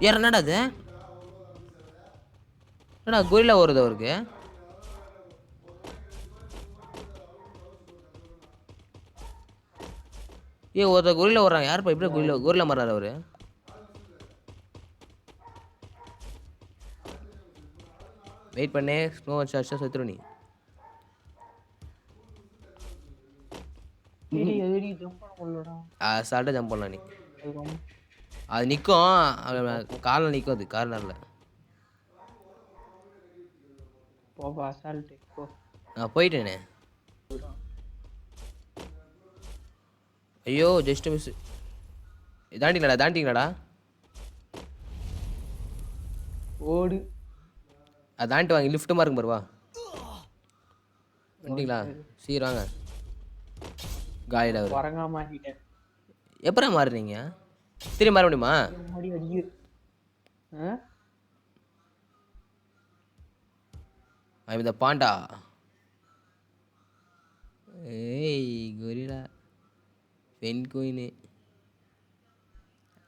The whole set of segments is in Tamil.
யார் என்னடா அது? என்னடா கொரில்லா வருது அவருக்கு? ஒருத்தர் கொரில்லா வர்றாங்க. யாருப்பா இப்படி கொரில்லா மாறாரு அவரு? வெயிட் பண்ணு. ஸ்னோ அடிச்சா செத்துரு நீ. அசால்ட்டா ஜம்ப் பண்ணலாம் நீ. அது நிற்கும். காலில் நிற்கும். அது கார்னரில் நான் போயிட்டேனே. ஐயோ ஜஸ்ட் மிஸ். தாண்டிங்களாடா? ஓடு. அது தாண்டி வாங்க. லிஃப்ட் மார்க்கும் பாருவா. வந்துட்டீங்களா? சீராங்க காலியில் அவர். குரங்கா மாறிட்டேன். எப்பறம் மாறுறீங்க? திரும்பி மாற முடியுமா? இந்த பாண்டா. ஏய் கொரில்லா பென்குயின்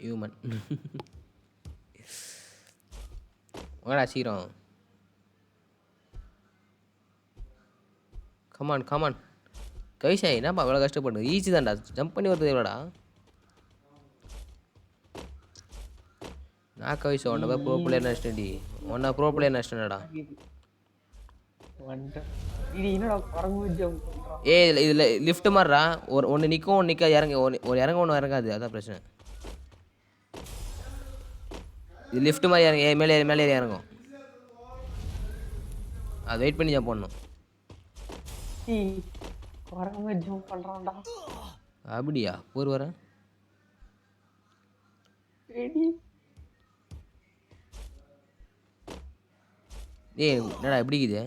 ஹியூமன். வாடா சீக்கிரம். கமான் கைஷா என்னப்பா அவ்வளோ கஷ்டப்படு? ஈஸி தான்டா. ஜம்ப் பண்ணி வருது எவ்வளோடா? நான் கைஷா ஒன்றை ப்ரோ பிளேயர் நஷ்டண்டி. ஒன்றா ப்ரோ பிளேயர் நஷ்டம்டா. இதில் லிஃப்ட் மாறுறா. ஒன்று நிற்கும் ஒன்று நிற்காது. ஒன்று இறங்காது. அதான் பிரச்சனை. இது லிஃப்ட் மாதிரி இறங்க. மேலே இறங்கும். அது வெயிட் பண்ணி ஜம்ப் பண்ணணும். அப்படியா? போர் வரேன். என்னடா எப்படி இருக்குது?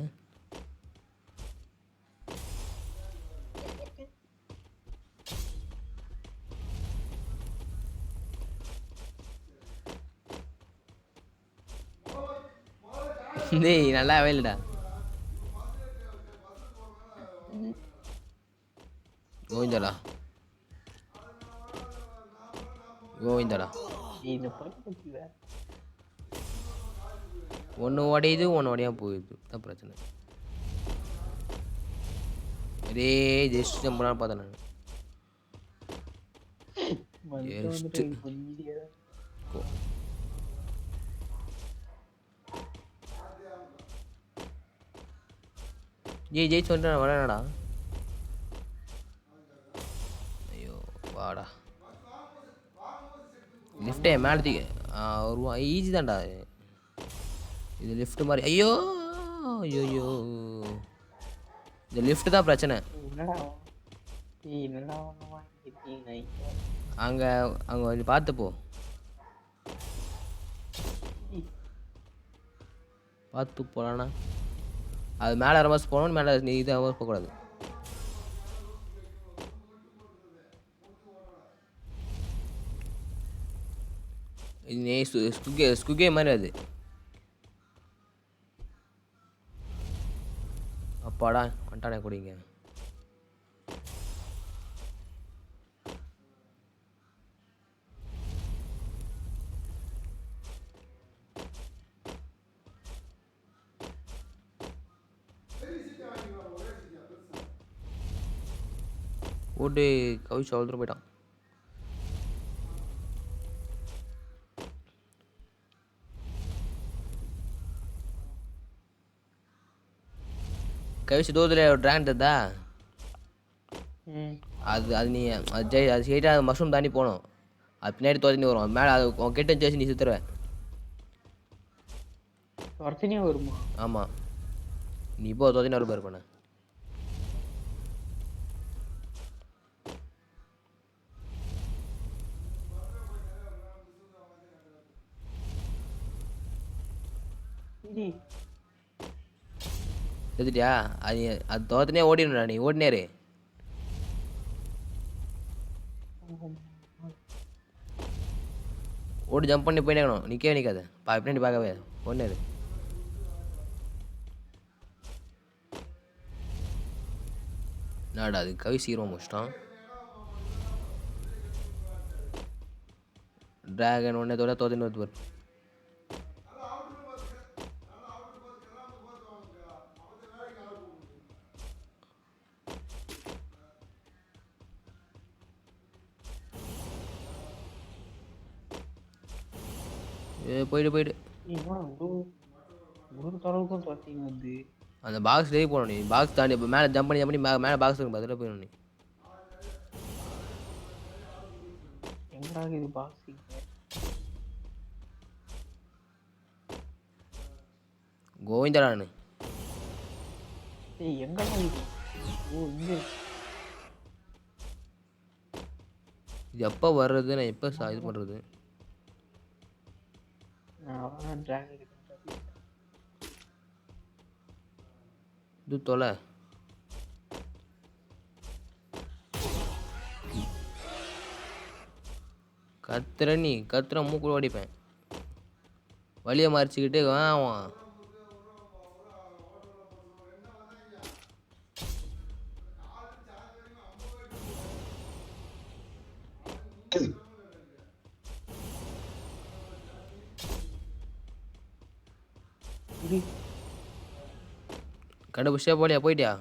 டேய் நல்லாவே இல்லைடா. கோவிந்தடா. ஒன்று உடையுது ஒன்று உடையாம போயிடுது. தான் பிரச்சனை. இதே ஜஸ்ட் ஜம்பலாம் பார்த்தேன் நான். ஜெயிச்சு வந்துட்டு வரேனடா. ஐயோ வாடா. லிஃப்டே மேலே வருவா. ஈஸி தான்டா இது. லிஃப்ட் மாதிரி. ஐயோ இந்த லிஃப்ட் தான் பிரச்சனை. அங்கே கொஞ்சம் பார்த்துப்போ. பார்த்து போகலான்னா அது மேலே ரமஸ் போகணும். மேலே நீ இது ரமஸ் போகக்கூடாது. இது ஸ்குகே மாதிரி அது. அப்பாடா வந்துட்டானே குடிங்க. ஓட்டு கவிச்சு அவ்வளோ போயிட்டான். கவிச்சு தோதில் ஒரு ட்ராகன் தந்தா. அது நீ அது ஸ்ட்ரெயிட்டாக மஷ்ரூம் தாண்டி போகணும். அது பின்னாடி தோத்தினி வரும். மேலே அது உன் கிட்ட சேசி நீ சுற்றுருவேன். வருமா? ஆமாம் நீ இப்போ தோத்தினி வரும் பாரு. பண்ண எடுத்துட்டியா? அது தோத்தனே ஓடிடா. நீ ஓடினேரு. ஓடி ஜம்ப் பண்ணி போயிடணும். நிற்கவே நிற்காது. பின்னாடி பார்க்கவே ஓடினேரு. நாடா அது கவி சீக்கிரம் முடிச்சிட்டான். ட்ராகன் ஒன்றே தோட தோத்தின்னு வருது. போயிடு போயிடு. என்ன ஒரு தடவுக்கும் துரத்தின்னு வந்து அந்த பாக்ஸ் டேய் போகணும் நீ. பாக்ஸ் தாண்டி இப்போ மேலே ஜம்ப் பண்ணி மேலே பாக்ஸ் இருக்கும் அதில் போயிடணும் நீ. எங்கடா இது பாக்ஸிங்? கோவிந்தடா நான். ஏய் எங்கடா இது? ஓ இங்கே. இது எப்போ வர்றது, நான் எப்போ இது பண்ணுறது? நான் டிராகன் எடுக்கிறேன். இது தொலை. கத்துற நீ கத்துற மூக்குள்ள ஓடிப்பேன். வழியை மறைச்சிக்கிட்டு வாவான். கண்டுபிடிச்சா போலியா?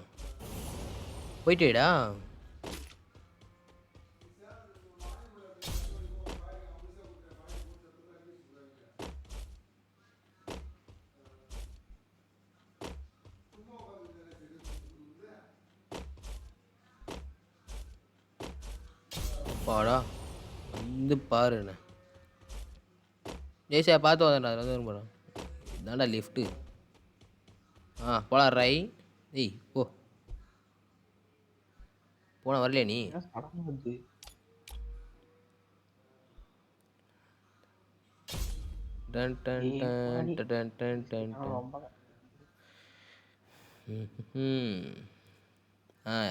போயிட்டேடா. பாடா வந்து பாரு என்ன ஜெய்சா பார்த்து வந்தேன்டா. வந்து போகிறேன். இதாண்டா லிஃப்ட்டு. போலாம் ரை. ஏய் போன வரலையா நீ? டன் டன் டன் டன் டன் டன்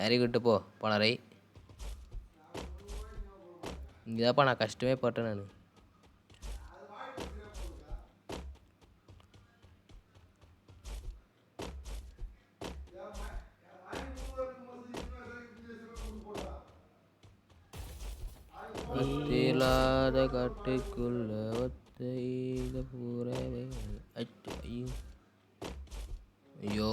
இறக்கிவிட்டு போன ரை. இங்கேதான்ப்பா நான் கஷ்டமே பட்டேன் நான். இல்லாத காட்டுக்குள்ள ஒத்தையில பூரவே. ஐயோ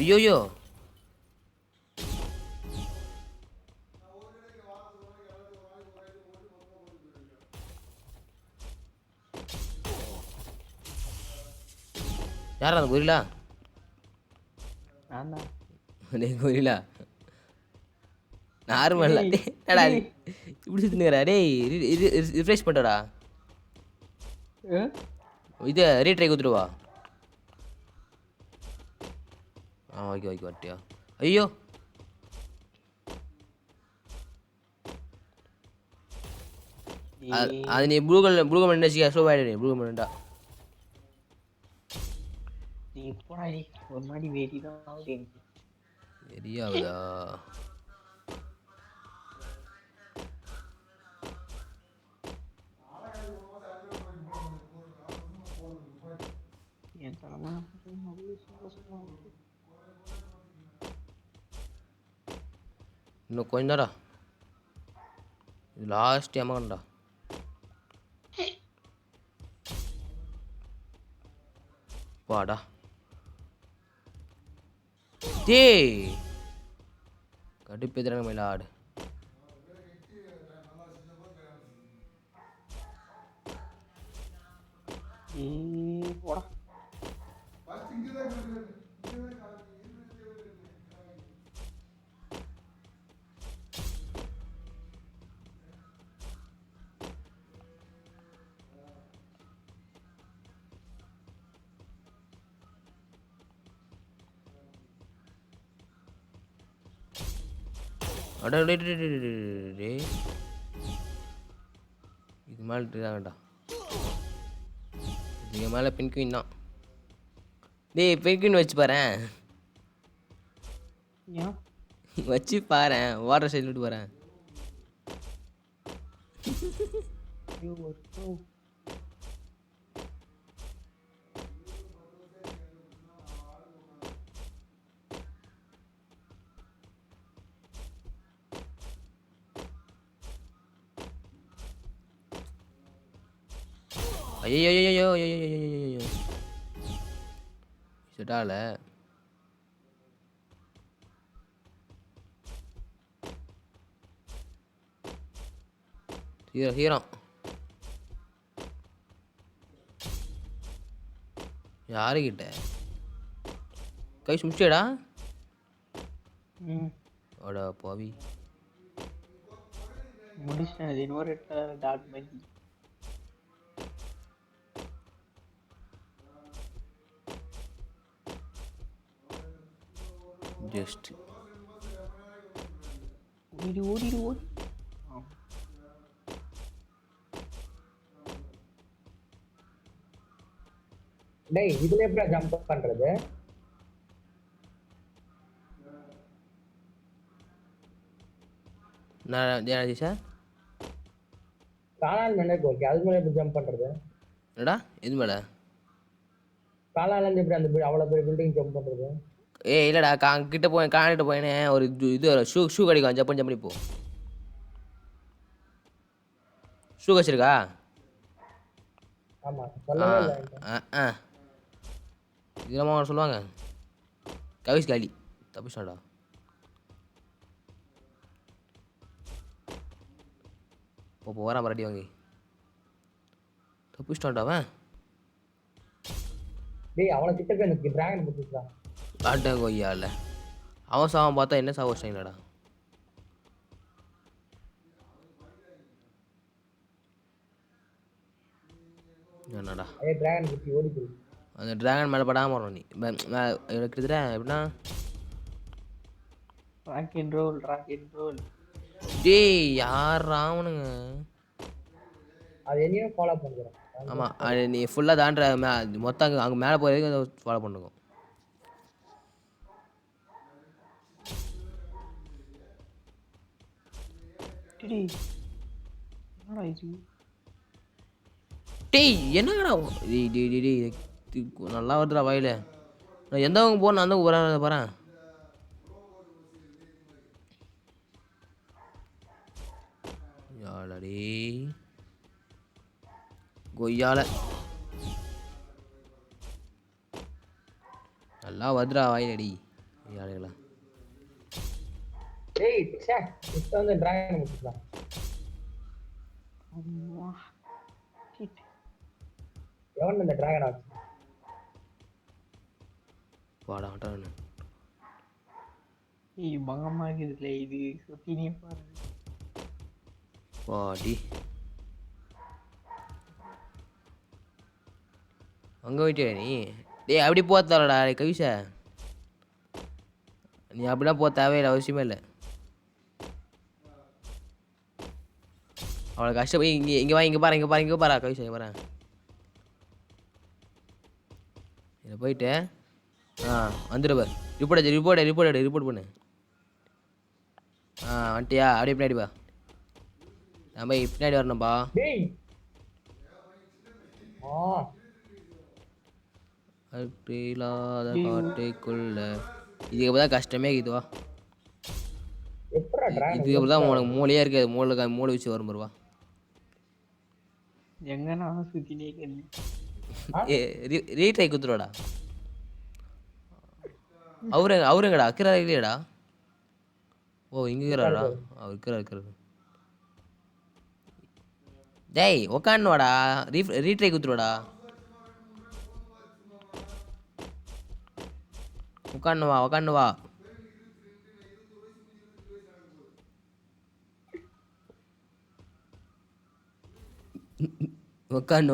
ஐயோயோ. யாரா அந்த கொரிலா? டேய் கொரிலா நார்மல் என்னடா இப்படி சுத்தினுறா? டேய் ரிஃப்ரெஷ் பண்ணடா. இது ரீட்ரை கொடுத்துருவா. ஓகே வட்டியா. ஐயோ அது நீ ப்ளூ கலர் நினைச்சிக்க. ஸ்லோ ஆகிடு ப்ளூ கலர்டா. நீ போடா நீ ஒரு மாதிரி வெறி தான் ஆகுது. வெறியாகுதா? என் தலைமை இன்னும் கொஞ்ச நேரம். இது லாஸ்ட் அமௌண்டா. பாடா டேய் கடுப்பு எதிரான மேல ஆடு. போடா இது மேலே வேண்டாம். இதுக்கு மேலே பென்குயின் தான். டேய் பென்குயின் வச்சு பாறேன். வச்சு பாறேன். வாட்டர் சைடு விட்டு பாறேன். ஐயோ செட் ஆகல. ஹீரம் யாருக்கிட்ட கை சுமிச்சேடா. அடா பாவி. முடிச்சிட்டேன். அது இன்னொரு இடத்துல டாட் பண்ணி ஜஸ்ட் ஓடிடு. டேய் இதுல எப்படி ஜம்ப் பண்றது? நான் ஏன் சார் காலால் மேலே ஓகே, அது மேலே எப்படி ஜம்ப் பண்றது? என்னடா இது மேலே காலால இருந்து எப்படி அந்த அவ்வளவு பெரிய பில்டிங் ஜம்ப் பண்றது? இல்லைடா கிட்ட போய் காணிட்டு போயினே ஒரு இது ஷூ கிடைக்கும். ஜப் பண்ணி போ. ஷூ வச்சிருக்கா? ஆமா சொல்லவே இல்லை. இதெல்லாம் சொல்லுவாங்க. கவிஸ் காலி தப்பிச்சாடா. இப்போ வரான் மறுபடி வாங்கி தப்பிச்சிட்டான்டா அவன். டேய் அவனை கிட்ட போய் எனக்கு டிராகன் பிடிச்சிட்டான். ஆட்டாங்க ஐயா இல்லை அவன் சாவன் பார்த்தா என்ன சாவ வச்சிங்களடா. என்னடா டிராகன் பிடிச்சி ஓடி போய் அந்த டிராகன் மேலே படாமல் வரணும் நீ. கிட்டத்தட்ட எப்படின்னா ராக் அண்ட் ரோல். டேய் யார் ராவனுங்க? அது என்னையும் ஃபாலோ பண்ணுறேன். ஆமாம் அது நீ ஃபுல்லாக தாண்டுற மொத்தம் அங்கே மேலே போகிற வரைக்கும் ஃபாலோ பண்ணுங்க. என்னடா இது? டேய் என்னங்கடா டேய் நல்லா வருதுடா வாயில. நான் எந்த பக்கம் போகணும் அந்த போகிறேன் போகிறேன். யாழடி கொய்யால நல்லா வருதுடா வாயிலடி யாழைகளா. டேய் ச்சே இப்போ வந்து டிராகன் பிடிச்சிட்டான். எவன் இந்த டிராகன் ஆச்சு? வாடா ஆட்டான்னு பங்கமா இருக்குதுல இது சுத்தினே பாரு. வாடி அங்கே போயிட்டே நீ. டேய் அப்படி போத்தாலடா கவிஷா. நீ அப்படிலாம் போக தேவையில்லை, அவசியமே இல்லை. அவளை கஷ்டப்போய் இங்கே வா, இங்கே பாரா கவிஷா, இங்கே வரேன். இதை போயிட்டு வந்துடு பார். ரிப்போர்ட் பண்ணு. வந்துட்டியா? அப்படியே பின்னாடி வா. நான் போய் பின்னாடி வரணும்பா. இல்லாத காட்டைக்குள்ள இதுக்கு தான் கஷ்டமே இதுவா. இதுக்கு தான் உனக்கு மூளையே இருக்காது. மூளை வச்சு வரும் பருவா. எங்க நான் சுத்தினே இருக்கேன். ரீட்ரை குத்துருவாடா. அவருங்கடா அக்கிரா இல்லையடா. ஓ இங்கே இருக்கிறாரா? அவர் இருக்கிறாரு. டேய் உக்காந்துவாடா. ரீட்ரை குத்துருவாடா. உக்காந்து வா. உக்காந்து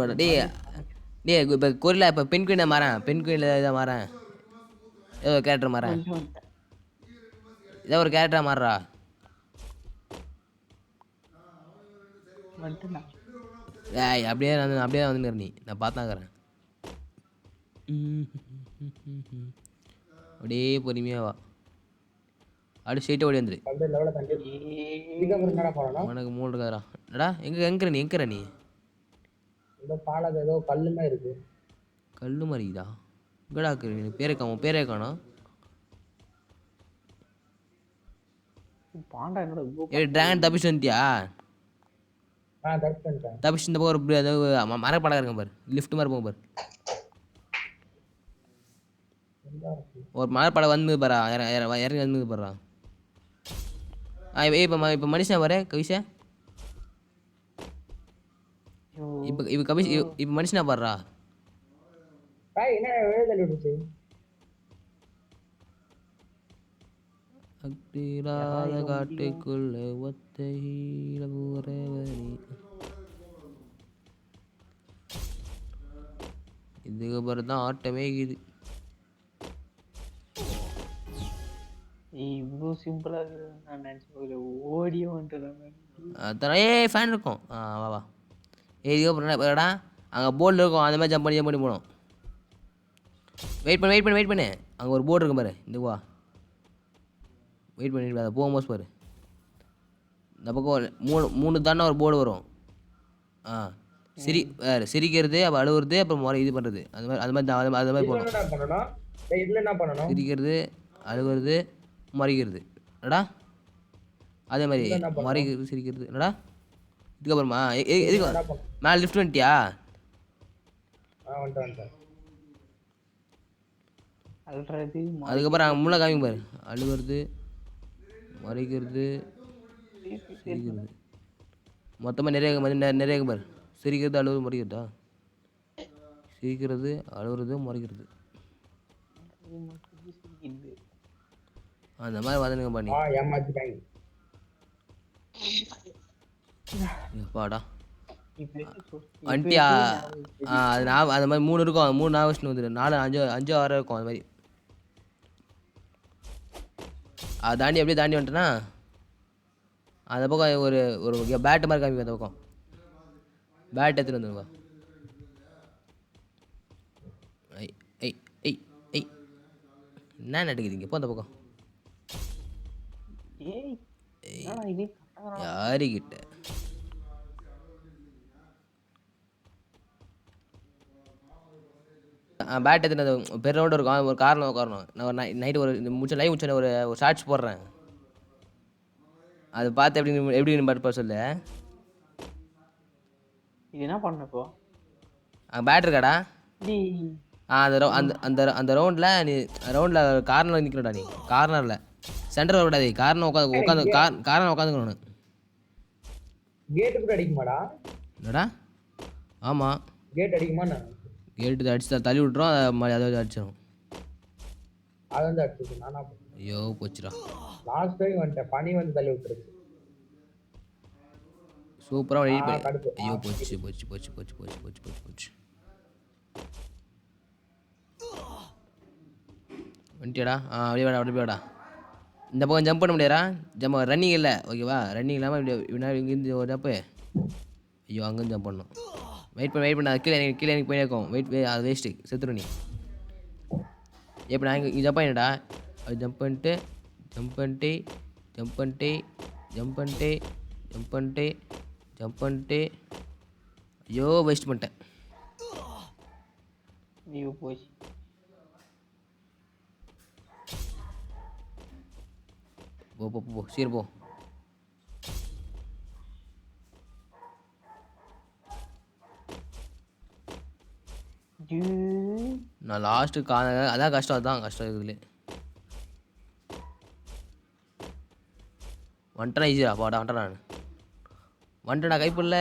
வாடா. டேய் இப்போ கொரிலா இப்போ பெண் குயினை மாறேன். பெண் குயினில் இதை மாறேன். ஏதோ ஒரு கேரக்டர் மாறேன். ஏதோ ஒரு கேரக்டரா மாறுறா. ஏய் அப்படியே வந்துங்கிற நீ. நான் பார்த்தாங்கிறேன். அப்படியே பொறுமையாக வா. அப்படியே ஸ்ட்ரெயிட்டாக ஓடி வந்துரு. உனக்கு மூணு இருக்காரா? என்னடா எங்கிற நீ? ஏதோ கல்லுமே இருக்கு. கல்லு மாதிரிதா? எங்கடா இருக்கிற? பேரே காணோம். பாண்டா என்னோட டிராகன் தப்பிச்சு வந்துட்டியா? தப்பிச்சு இந்த போகிற மரப்படம் இருக்க பாரு. லிஃப்ட் மாதிரி போங்க பாரு. ஒரு மலைப்படம் வந்து பாரா இறங்கி வந்து பாரா. இப்போ மனுஷன் வர கவிஷா ஐயோ இப்போ கவிஷ் இப்போ மனுஷனா பாடுறா. பாய் என்ன வெளியே தள்ளி விட்டுச்சு. அக்திராத இவன் காட்டுக்குள்ள ஒத்தையில ஊரவரி. இதுக்கப்புறம் தான் ஆட்டமே இருக்குது. இவ்வளோ சிம்பிளா இருக்குது நான் நினைச்சு போகல. ஓடியே வந்துட்டேன். அதான் ஃபேன் இருக்கும். வா வா. இதுக்கப்புறம் அங்கே போர்டில் இருக்கும், அந்த மாதிரி ஜம்ப் பண்ணி போகணும். வெயிட் பண்ணு. அங்கே ஒரு போர்டு இருக்கும் பாரு, இந்த வா. வெயிட் பண்ணி அதை போகும்போது பாரு, இந்த பக்கம் மூணு தானே ஒரு போர்டு வரும். சிரிக்கிறது, அப்போ அழுவுறது, அப்புறம் முறை இது பண்ணுறது. அது மாதிரி போகணும். என்ன பண்ணணும்? இதுல என்ன பண்ணணும்? சிரிக்கிறது, அழுவுறது, முறைக்கிறது. என்னடா அதே மாதிரி முறைக்கிறது, சிரிக்கிறது. என்னடா இதுக்கப்புறமா எதுக்கு மேலே லிஃப்ட் வந்துட்டியா? வந்துட்டேன். அல்றது அதுக்கப்புறம் அங்கே முள்ள காமிங்க பாரு, அழுவுறது, முறைக்கிறது, சிரிக்கிறது. மொத்தமாக நிறைய பாரு. சிரிக்கிறது, அழுவுறது, முறைக்கிறதா? சிரிக்கிறது, அழுவுறது, முறைக்கிறது. அந்த மாதிரி வதனுங்க பண்ணி ஏமாத்திட்டாங்க. பாடா வண்டியா. அது நான் அந்த மாதிரி 3 இருக்கும். 3 நாவஸ்ட்டு வந்துடு. 4 5 6 இருக்கும். அது மாதிரி அதை தாண்டி அப்படியே தாண்டி வந்துட்டேன்னா அந்த பக்கம் ஒரு பேட்டு மாதிரி காமிக்கும். அந்த பக்கம் பேட் எடுத்துகிட்டு வந்துருவா. ஐ ஐ ஐ ஐ என்ன நடக்குதுங்க? இப்போ அந்த பக்கம் யாருக்கிட்ட பேட் எடுத்துன்னு பெரிய ரவுண்டு இருக்கும். ஒரு காரில் உட்காரணும். நான் நைட்டு ஒரு லைவ் முடிச்சோன்னே ஒரு ஷார்ட்ஸ் போடுறேன். அதை பார்த்து எப்படின்னு பார்த்து சொல்லு. இது என்ன பண்ணப்போ பேட் இருக்காடா. அந்த ரவுண்டில் நீ கார்னரில் நிற்கணும்டா. நீ கார்னரில் சென்டரில் விடாது. கார்னர் உட்காந்துக்கணும். கேட் கூட அடிக்குமாடா? என்னடா? ஆமாம், கேட் அடிக்குமா? கேட்டு அடிச்சு தள்ளி விட்றோம். அதை அடிச்சிடும். அது வந்து அடிச்சு நானா? ஐயோ போச்சுடா. லாஸ்ட் டைம் வந்துட்டேன், பனி வந்து தள்ளி விட்டுருச்சு. சூப்பராக ரெடி பண்ணி. ஐயோ போச்சு போச்சு போச்சு போச்சு போச்சு போச்சு போச்சு போச்சு. வந்துட்டியாடா? அப்படியே வாடா. இந்த பக்கம் ஜம்ப் பண்ண முடியாதா? ரன்னிங் இல்லை, ஓகேவா? ரன்னிங் இல்லாமல் இங்கேருந்து ஒரு ஜம்ப்பு. ஐயோ அங்கேருந்து ஜம்ப் பண்ணணும். வெயிட் பண்ண அது கீழே எனக்கு போய் இருக்கும். அது வேஸ்ட்டு, செத்துரு நீ. இப்போ நான் இங்கே ஜம்ப் பண்ணிடா. அது ஜம்ப் பண்ணிட்டு ஐயோ வேஸ்ட் பண்ணிட்டேன். ஐயோ போச்சு. போ சீர் போ. நான் லாஸ்ட்டு அதான் கஷ்டம் இருக்குதுல. வந்துட்டேன் ஈஸியா. பாடா வந்துட்டேன் கைப்பில்ல.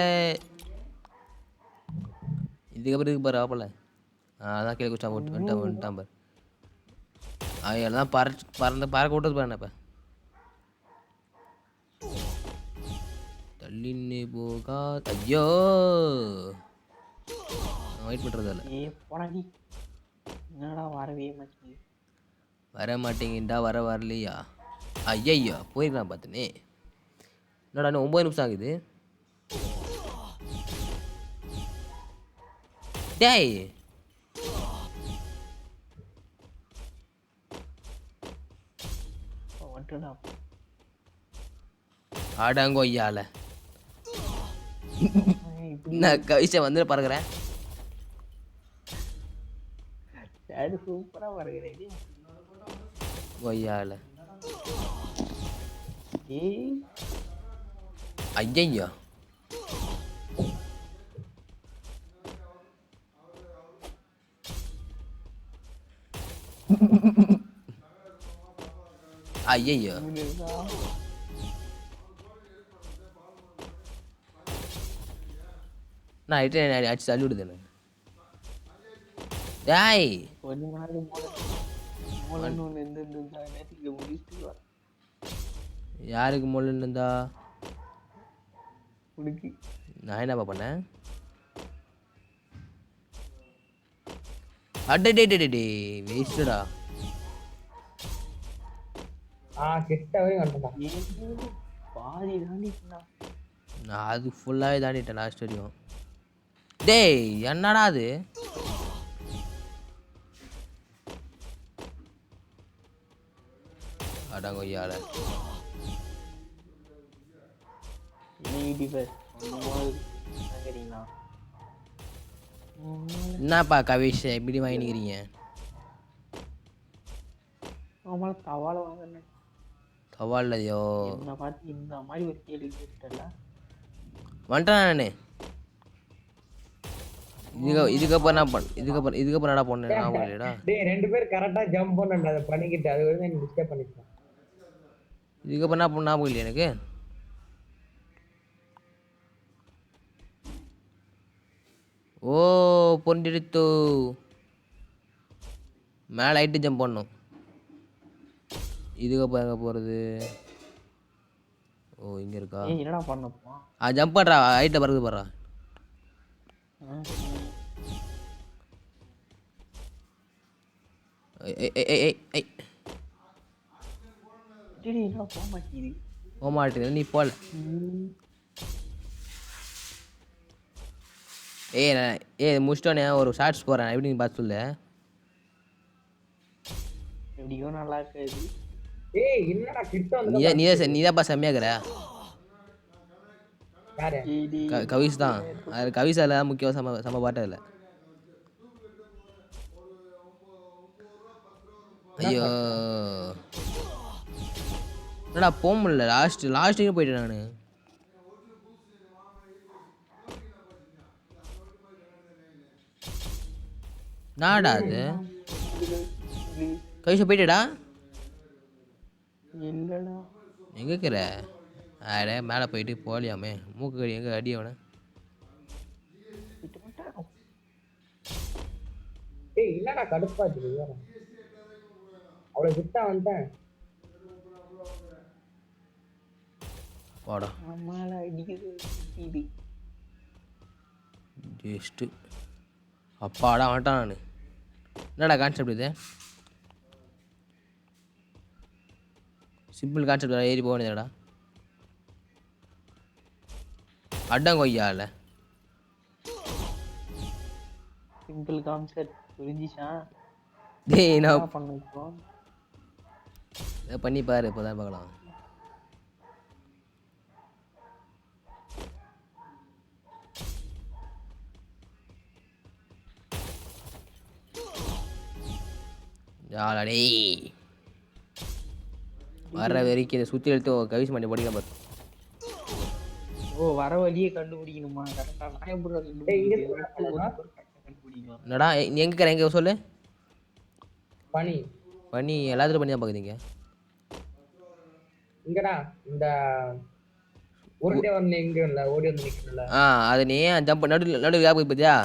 இதுக்கப்புறம் இருக்கு பாரு ஆப்பில். அதான் கீழே குச்சா போட்டு வந்துட்டான் பாரு. எல்லாம் பறக்க விட்டது பாரு. இப்போ தள்ளின்னு போகா. ஐயோ வெயிட் பண்ணுறது இல்லை. என்னடா வர மாட்டேங்கடா. வரலையா? ஐயா போயிருக்கலாம் பார்த்துனே. என்னடா இன்னும் 9 நிமிஷம் ஆகுது. டேய் ஆடாங்கோ ஐயால. நான் கவிஷை வந்து பறக்கிறேன். சூப்பரா பறக்கிறேன் கொய்யால. ஏய் ஐயா ஐயையோ முடியுதா? நான் அடிச்சு தள்ளி விடுது எனக்கு டேய் கொஞ்ச நாள் மூலன்னு ஒன்று இருந்திருந்தா நேற்றுக்கு முடிச்சுட்டு வா. யாருக்கு மொழின்னு இருந்தா உனக்கு நான் என்னப்பா பண்ணேன் அடே வேஸ்டடா கிட்ட வரையும் வந்துட்டான். ஏன் பாதி தாண்டிட்டா. நான் அது ஃபுல்லாகவே தாண்டிட்டேன் லாஸ்ட் வரையும். டேய் என்னடா அது அடங்கொய்யால என்னப்பா கவிஷ் இப்படி வாங்கிக்கிறீங்க தவால வாங்க கவால்லையோ என்ன பார்த்து இந்த மாதிரி ஒரு கேள்வி கேட்டல வந்துட்டேன் நான் இதுக்கப்புறம் என்ன இதுக்கப்புறம் என்னடா பண்ணேன் ஞாபகம் இல்லையடா. டேய் 2 பேர் கரெக்டா ஜம்ப் பண்ணேன்டா, அதை பண்ணிக்கிட்டு அது வந்து எனக்கு டிஸ்டர்ப் பண்ணிட்டேன். இதுக்கப்புறம் என்ன பண்ண ஞாபகம் இல்லையா எனக்கு. ஓ பொண்டிடுத்து மேலே ஹைட்டு ஜம்ப் பண்ணணும். இதுக்கப்புறம் எங்கே போகிறது? ஓ இங்கே இருக்கா? என்னடா பண்ணப்போ ஜம்ப் பண்ணுறா ஹைட்டை பறகுது போடுறா. போக மாட்டேங்குது நீ போல. முடிச்சிட்டோன்னே ஒரு ஷார்ட்ஸ் போகிறேன் எப்படி நீ பார்த்து சொல்லு. எப்படியோ நல்லா இருக்காது. ஏய் என்னடா கிட்ட வந்து நீதான்ப்பா செம்மையாக்குற. யாரு? கவிஸ் தான். அது கவிஸ் அதில் முக்கியம் செம்ம பாட்டு இல்லை. ஐயோ என்னடா போக முடியல. லாஸ்ட்டுக்கு போயிட்டேன் நான். நாடா அது கவிஷ போயிட்டடா. இல்லடா எங்கே இருக்கிற? அடே மேலே போயிட்டு போகலையாமே. மூக்கு கடி எங்கே அடி அவனை. ஏய் என்னடா கடுப்பாச்சு அவ்வளோ கிட்ட வந்துட்டேன். வாடா ஜஸ்ட்டு அப்பாடா வந்துட்டான் நான். என்னடா கான்செப்ட் இது? சிம்பிள் கான்செப்ட் ஏறி போக வேண்டியதாடா. அடங்கொய்யால சிம்பிள் கான்செப்ட் புரிஞ்சிச்சா? டேய் நான் பண்ணிப்போம் இதை பண்ணி பாரு இப்போதான் பார்க்கலாம். ஜாலடே வர வரைக்கும் இதை சுற்றி எடுத்து கவிஸ் பண்ணி படிக்கலாம் பாரு. ஓ வர வழியே கண்டுபிடிக்கணுமா? கரெக்டா நான் எப்படி கண்டுபிடிக்கலாம்? என்னடா நீ எங்கே இருக்கிற? எங்கே சொல்லு. பனி பண்ணி எல்லாத்துலையும் பண்ணி தான் பார்க்குறீங்க. இங்கடா இந்த உருட்டே வந்து எங்க இல்லை ஓடி வந்து நிற்கல. அது நீ ஜம்ப் நடு கேப் பார்த்தியா?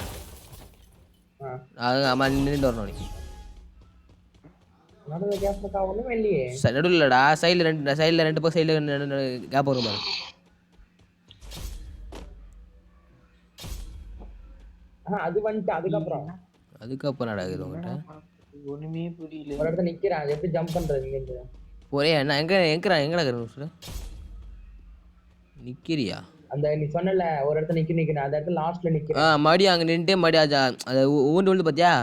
அது ஆமாம் நின்றுட்டு வரணும் நீ. நடுவில் கேப் ஒன்றுமே இல்லையே. நடுவில் இல்லைடா சைடில் ரெண்டு பக்கம் சைடில் கேப் வரும் பாரு. அது வந்துட்டு அதுக்கப்புறம் நடக்குது உங்கள்கிட்ட ஒண்ணுமே புரியல. ஒரு இடத்துல நிற்கிறான், அது எப்படி ஜம்ப் பண்ணுறது? இங்கே ஒரே என்ன எங்கடா நிற்கிறியா? அந்த நீ சொன்னல ஒரு இடத்துல நிற்கிறேன், அந்த இடத்துல லாஸ்ட்ல நிற்கிறேன். மறுபடியும் அங்கே நின்றுட்டு மறுபடியும் அதை ஊண்டு பார்த்தியா?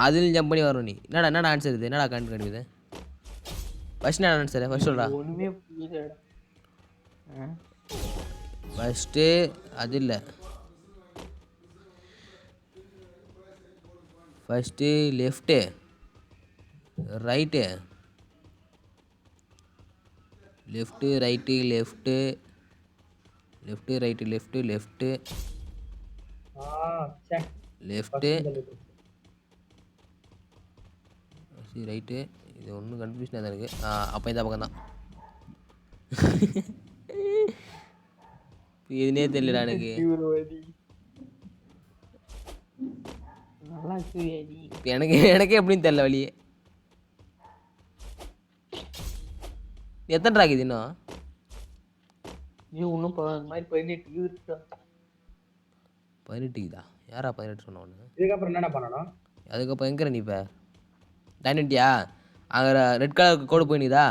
அதில் ஜம்ப் பண்ணி வரணும் நீ. என்னடா ஆன்சர் இது? என்னடா கண்டுபிடிக்குது? ஃபர்ஸ்ட் என்ன ஆன்சர்? ஃபர்ஸ்ட் சொல்கிறா. ஒண்ணுமே புரியல. ஃபஸ்ட்டு அது இல்லை. First left right left right left right left சரி ரைட்டு. இது ஒன்றும் கன்ஃபியூஷனாக தான் இருக்குது. அப்போ இந்த பக்கம் தான். இதுனே தெரியலடா எனக்கு. ப்ரோ அடி நல்லா இருக்கு அடி. எனக்கே எப்படின்னு தெரியல வழியே. எத்தனை ராக்கு இது இன்னும்? நீ இன்னும் அந்த மாதிரி 18 இருக்கா? 18 யாரா 18 சொன்ன ஒன்று? இதுக்கப்புறம் என்னடா பண்ணணும்? அதுக்கப்புறம் எங்கே நீ இப்போ டைனிட்டியா? அங்கே ரெட் கலர் கோடு போயினுதா?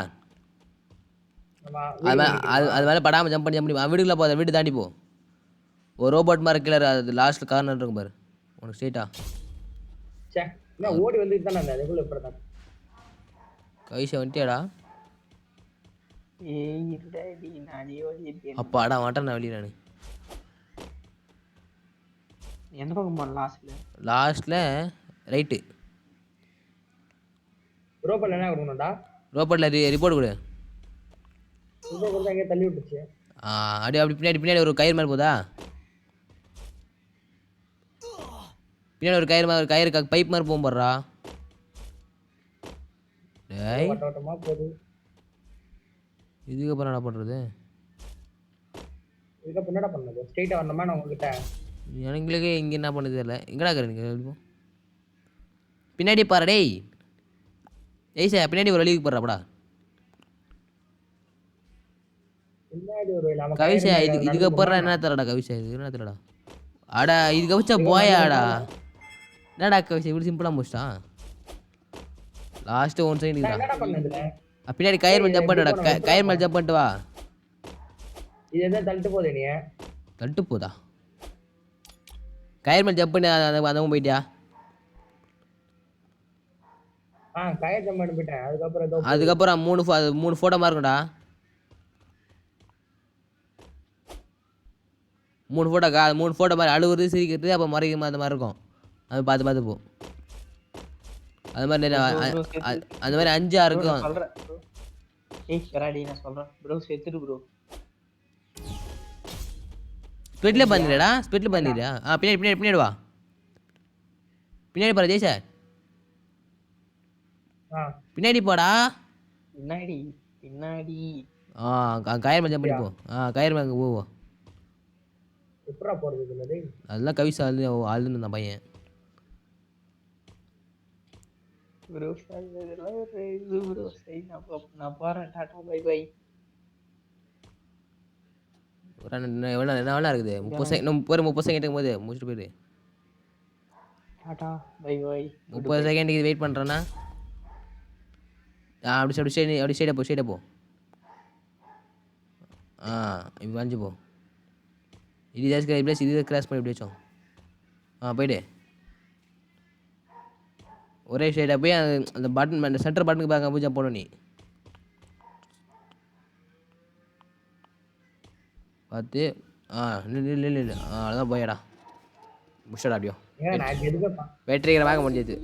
ஆமா அது மேலே படாமல் ஜம்ப் பண்ணி வீடுக்குள்ளே போதா, வீடு தாண்டி போ. ஒரு ரோபோட் மாதிரி கிளர் அது லாஸ்ட்டில் கார்னர் இருக்கும் பாரு உனக்கு ஸ்ட்ரெயிட்டா. சே நான் ஓடி வந்துட்டு தானே இருந்தேன். அதுக்குள்ள இப்படிதான் கைஷை வந்துட்டியாடா? ஏய் இல்லடி நானே ஓடிட்டேன். அப்பாடா மாட்டேன் நான் வெளியே. நான் எந்த பக்கம் போன லாஸ்ட்டில் ரைட்டு. ரோபோல என்ன கொடுக்கணும்டா? ரோபோட்டில் ரிப்போர்ட் கொடு. ரோபோ கொடுத்தா எங்கேயே தள்ளி விட்டுச்சு. அப்படி பின்னாடி ஒரு கயிறு மாதிரி போதா? பின்னாடி ஒரு கயிறு பைப் மாதிரி போகும் போடுறா. டேய் வட்டமா போகுது. இதுக்கப்புறம் என்ன பண்ணுறது? இதுக்கப்புறம் என்னடா பண்ணது? ஸ்ட்ரெயிட்டாக வரணுமா நான் உங்ககிட்ட? எனங்களுக்கு இங்கே என்ன பண்ணுது தெரியல. எங்கடா இருக்கிறீங்க? பின்னாடி பாரு டேய். சார் பின்னாடி ஒரு வழிக்கு போடுறாப்படா. பின்னாடி ஒரு இல்லாம கவிஷா இதுக்கப்புறம் என்ன தரடா? கவிஷா இது என்ன தரடா? ஆடா இது கவிச்சா போயாடா. என்னடா கவிஷா இப்படி சிம்பிளாக முடிச்சிட்டான். லாஸ்ட்டு 1 செகண்ட் என்னடா பண்ணதுல? பின்னாடி கயிறு மேலே ஜம்ப் பண்ணுடா. கயிறு மேலே ஜம்ப் பண்ணிட்டு வா. இது எதை தள்ளிட்டு போதே நீ? தட்டு போதா? கயிறு மேலே ஜம்ப் பண்ணி அந்த போயிட்டியா? கயிறு ஜம்ப் பண்ணி போயிட்டேன். அதுக்கப்புறம் 3 ஃபோட்டோ மாதிரி இருக்கும்டா. 3 ஃபோட்டோ மாதிரி அழுவுறது சிரிக்கிறது அப்போ மறைக்கும் அந்த மாதிரி இருக்கும். அது பார்த்து போ. அது மாதிரி அந்த மாதிரி 5-6 இருக்கும். சொல்றேன் ஏய் கராடி நான் சொல்றேன் ப்ரோ செத்துடு ப்ரோ. ஸ்பிட்ல பண்ணிடுடா. பின்னாடி வா. பின்னாடி பாரு ஜெய் சார். பின்னாடி போடா. பின்னாடி கயிறு மேலே ஜம்ப் பண்ணி போ. கயிறு மேலே போ. எப்படா போறது இதுல டேய்? அதெல்லாம் கவிஷா ஆளுன்னு அந்த பையன். ப்ரோ இதெல்லாம் ஒரு இது ப்ரோ. சரி நான் போறேன். Tata bye bye. எவ்வளோ இருக்குது? 30 செகண்ட் இருக்கும்போது முடிச்சுட்டு போயிடு. Tata bye by. 30 செகண்டுக்கு வெயிட் பண்ணுறேன்னா அப்படி ஸ்ட்ரெயிட்டாக போ. இப்போ வஞ்சி போ. இது கிராஸ் பண்ணி இப்படி வச்சோம். போயிடு. ஒரே ஸ்ட்ரெயிட்டாக போய் அந்த பட்டன் அந்த சென்டர் பட்டனுக்கு பார்க்க போய் ஜம்ப் பண்ணணும் நீ. பார்த்து இல்லை அதான் போயடா. முடிச்சடா அப்படியோ. நான் எதுக்கு வெற்றிகரமாக முடிஞ்சது.